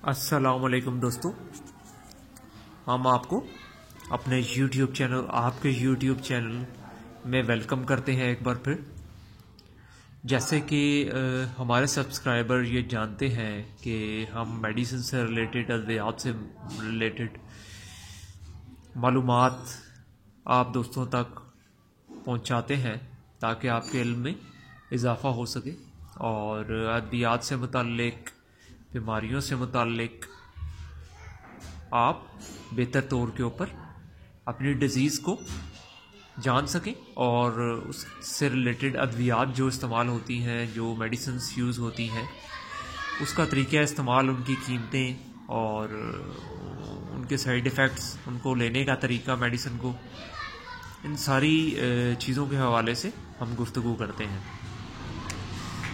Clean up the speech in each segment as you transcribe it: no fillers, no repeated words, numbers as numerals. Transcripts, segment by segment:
अस्सलामुअलैकुम दोस्तों, हम आपको अपने आपके YouTube चैनल में वेलकम करते हैं एक बार फिर। जैसे कि हमारे सब्सक्राइबर ये जानते हैं कि हम मेडिसिन से रिलेटेड, अद्वियात से रिलेटेड मालूमात आप दोस्तों तक पहुंचाते हैं ताकि आपके इल्म में इजाफ़ा हो सके और अद्वियात से मुताल्लिक, बीमारियों से मुताल्लिक आप बेहतर तौर के ऊपर अपनी डिज़ीज़ को जान सकें और उससे रिलेटेड अद्वियात जो इस्तेमाल होती हैं, जो मेडिसिन्स यूज़ होती हैं, उसका तरीक़ा इस्तेमाल, उनकी कीमतें और उनके साइड इफ़ेक्ट्स, उनको लेने का तरीका मेडिसिन को, इन सारी चीज़ों के हवाले से हम गुफ्तगू करते हैं।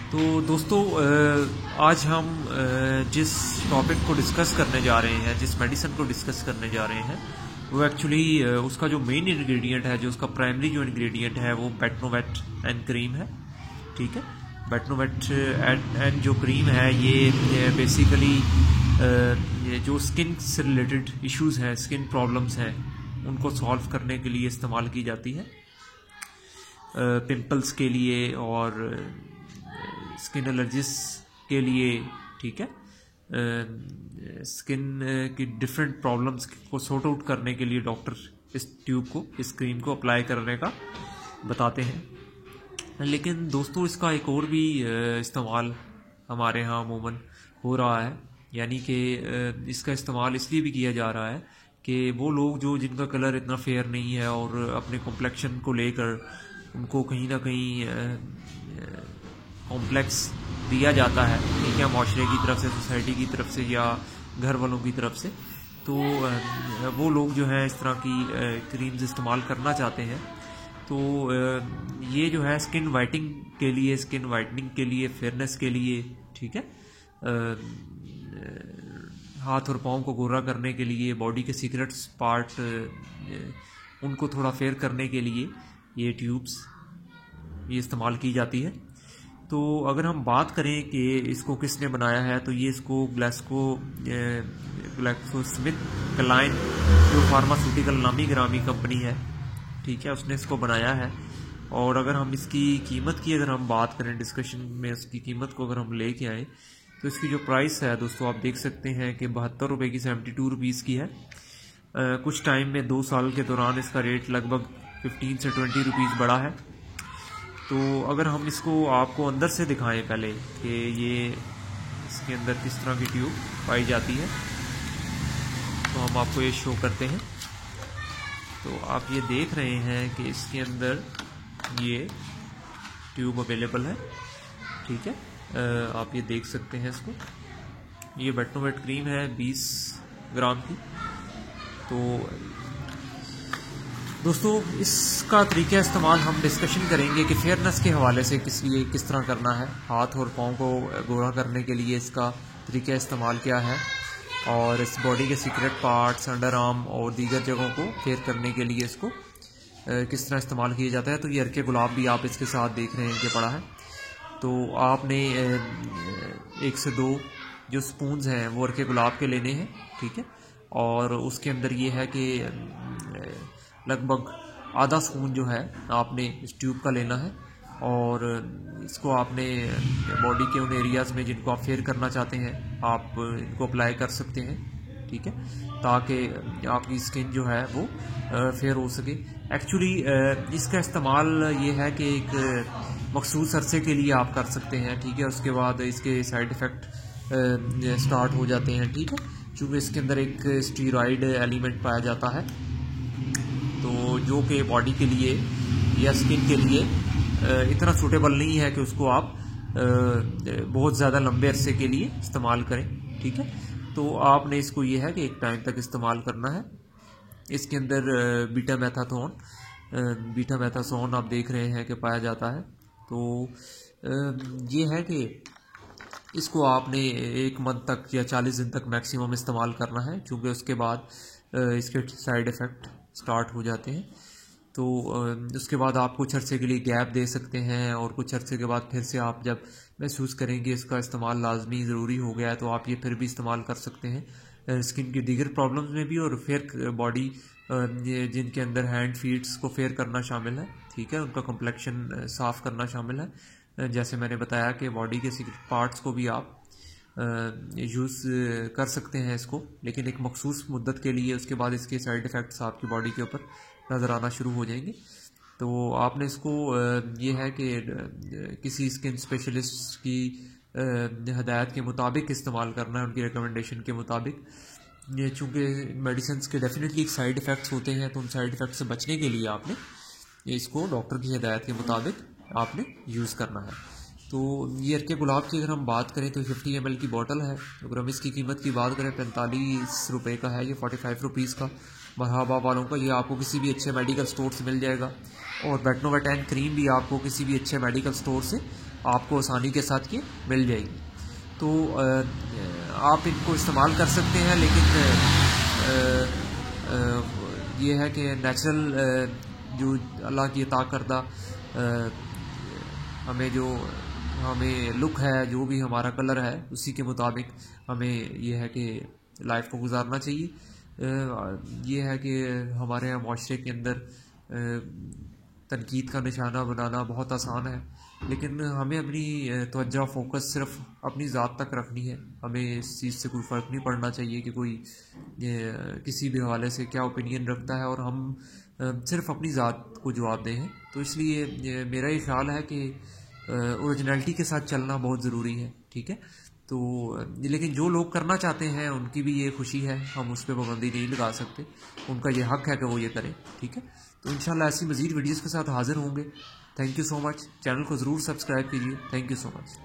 तो दोस्तों, आज हम जिस टॉपिक को डिस्कस करने जा रहे हैं, जिस मेडिसिन को डिस्कस करने जा रहे हैं, वो एक्चुअली उसका जो मेन इंग्रेडिएंट है, जो उसका प्राइमरी जो इंग्रेडिएंट है, वो बेटनोवेट एंड क्रीम है। ठीक है, बेटनोवेट एंड जो क्रीम है, ये बेसिकली ये जो स्किन से रिलेटेड इश्यूज़ हैं, स्किन प्रॉब्लम्स हैं, उनको सॉल्व करने के लिए इस्तेमाल की जाती है, पिंपल्स के लिए और स्किन एलर्जिस के लिए। ठीक है, स्किन की डिफरेंट प्रॉब्लम्स को सॉर्ट आउट करने के लिए डॉक्टर इस ट्यूब को, इस क्रीम को अप्लाई करने का बताते हैं। लेकिन दोस्तों, इसका एक और भी इस्तेमाल हमारे यहाँ अमूमन हो रहा है, यानी कि इसका इस्तेमाल इसलिए भी किया जा रहा है कि वो लोग जिनका कलर इतना फेयर नहीं है और अपने कॉम्प्लेक्शन को लेकर उनको कहीं ना कहीं कॉम्प्लेक्स दिया जाता है, ठीक है, माशरे की तरफ से, सोसाइटी की तरफ से या घर वालों की तरफ से, तो वो लोग जो हैं इस तरह की क्रीम्स इस्तेमाल करना चाहते हैं। तो ये जो है स्किन वाइटनिंग के लिए, स्किन वाइटनिंग के लिए, फेयरनेस के लिए, ठीक है, हाथ और पाँव को गोरा करने के लिए, बॉडी के सीक्रेट्स पार्ट उनको थोड़ा फेयर करने के लिए ये ट्यूब्स ये इस्तेमाल की जाती है। तो अगर हम बात करें कि इसको किसने बनाया है, तो ये इसको ग्लैक्सोस्मिथक्लाइन जो फार्मास्यूटिकल नामी गिरामी कंपनी है, ठीक है, उसने इसको बनाया है। और अगर हम इसकी कीमत की अगर हम बात करें, डिस्कशन में इसकी कीमत को अगर हम लेके आए, तो इसकी जो प्राइस है दोस्तों, आप देख सकते हैं कि 72 रुपये की, 72 रुपीज़ की है। कुछ टाइम में 2 साल के दौरान इसका रेट लगभग 15 से 20 रुपीज़ बढ़ा है। तो अगर हम इसको आपको अंदर से दिखाएं पहले कि ये इसके अंदर किस तरह की ट्यूब पाई जाती है, तो हम आपको ये शो करते हैं। तो आप ये देख रहे हैं कि इसके अंदर ये ट्यूब अवेलेबल है, ठीक है, आप ये देख सकते हैं इसको। ये बेटनोवेट क्रीम है 20 ग्राम की। तो दोस्तों, इसका तरीका इस्तेमाल हम डिस्कशन करेंगे कि फेयरनेस के हवाले से किस तरह करना है, हाथ और पाँव को गोरा करने के लिए इसका तरीका इस्तेमाल क्या है, और इस बॉडी के सीक्रेट पार्ट्स, अंडर आर्म और दीगर जगहों को फेयर करने के लिए इसको किस तरह इस्तेमाल किया जाता है। तो ये अर्के गुलाब भी आप इसके साथ देख रहे हैं कि पड़ा है। तो आपने 1 से 2 जो स्पून्स हैं वो अर्के गुलाब के लेने हैं, ठीक है, और उसके अंदर ये है कि लगभग आधा स्पून जो है आपने इस ट्यूब का लेना है, और इसको आपने बॉडी के उन एरियाज़ में जिनको आप फेयर करना चाहते हैं, आप इनको अप्लाई कर सकते हैं, ठीक है, ताकि आपकी स्किन जो है वो फेयर हो सके। एक्चुअली इसका इस्तेमाल ये है कि एक मखसूस अरसे के लिए आप कर सकते हैं, ठीक है, उसके बाद इसके साइड इफ़ेक्ट स्टार्ट हो जाते हैं, ठीक है, चूँकि इसके अंदर एक स्टीरॉयड एलिमेंट पाया जाता है, तो जो कि बॉडी के लिए या स्किन के लिए इतना सूटेबल नहीं है कि उसको आप बहुत ज़्यादा लंबे अरसे के लिए इस्तेमाल करें, ठीक है। तो आपने इसको ये है कि एक टाइम तक इस्तेमाल करना है। इसके अंदर बीटा मैथासोन आप देख रहे हैं कि पाया जाता है। तो ये है कि इसको आपने 1 मंथ तक या 40 दिन तक मैक्सिमम इस्तेमाल करना है, क्योंकि उसके बाद इसके साइड इफ़ेक्ट स्टार्ट हो जाते हैं। तो उसके बाद आप कुछ अरसे के लिए गैप दे सकते हैं, और कुछ अरसे के बाद फिर से आप जब महसूस करेंगे इसका इस्तेमाल लाजमी ज़रूरी हो गया है, तो आप ये फिर भी इस्तेमाल कर सकते हैं स्किन की दीगर प्रॉब्लम्स में भी। और फेयर बॉडी जिनके अंदर हैंड फीट्स को फेयर करना शामिल है, ठीक है, उनका कम्प्लेक्शन साफ़ करना शामिल है। जैसे मैंने बताया कि बॉडी के पार्ट्स को भी आप यूज़ कर सकते हैं इसको, लेकिन एक मखसूस मुद्दत के लिए। उसके बाद इसके साइड इफ़ेक्ट्स आपकी बॉडी के ऊपर नज़र आना शुरू हो जाएंगे। तो आपने इसको ये है कि किसी स्किन स्पेशलिस्ट की हदायत के मुताबिक इस्तेमाल करना है, उनकी रिकमेंडेशन के मुताबिक। ये चूँकि मेडिसिन के डेफिनेटली साइड इफ़ेक्ट्स होते हैं, तो उन साइड इफ़ेक्ट से बचने के लिए आपने इसको डॉक्टर की हिदायत के मुताबिक आपने यूज़ करना है। तो ये अर्के गुलाब की अगर हम बात करें तो 50 ml की बोतल है। अगर हम इसकी कीमत की बात करें 45 रुपये का है, ये 45 रुपीज़ का मरहबा वालों का। ये आपको किसी भी अच्छे मेडिकल स्टोर से मिल जाएगा। और बेटनोवेटैन क्रीम भी आपको किसी भी अच्छे मेडिकल स्टोर से आपको आसानी के साथ ये मिल जाएगी। तो आप इनको इस्तेमाल कर सकते हैं, लेकिन ये है कि नेचुरल जो अल्लाह की अता करदा हमें लुक है, जो भी हमारा कलर है, उसी के मुताबिक हमें ये है कि लाइफ को गुजारना चाहिए। ये है कि हमारे यहाँ माशरे के अंदर तनकीद का निशाना बनाना बहुत आसान है, लेकिन हमें अपनी तवज्जो फोकस सिर्फ अपनी ज़ात तक रखनी है। हमें इस चीज़ से कोई फ़र्क नहीं पड़ना चाहिए कि कोई किसी भी हवाले से क्या ओपिनियन रखता है, और हम सिर्फ अपनी ज़ात को जवाब दें हैं। तो इसलिए मेरा ये ख्याल है कि ओरिजिनलिटी के साथ चलना बहुत ज़रूरी है, ठीक है। तो लेकिन जो लोग करना चाहते हैं उनकी भी ये खुशी है, हम उस पर पाबंदी नहीं लगा सकते, उनका ये हक है कि वो ये करें, ठीक है। तो इंशाल्लाह ऐसी मज़ीद वीडियोज़ के साथ हाज़िर होंगे। Thank you so much. Channel को ज़रूर सब्सक्राइब कीजिए। Thank you so much.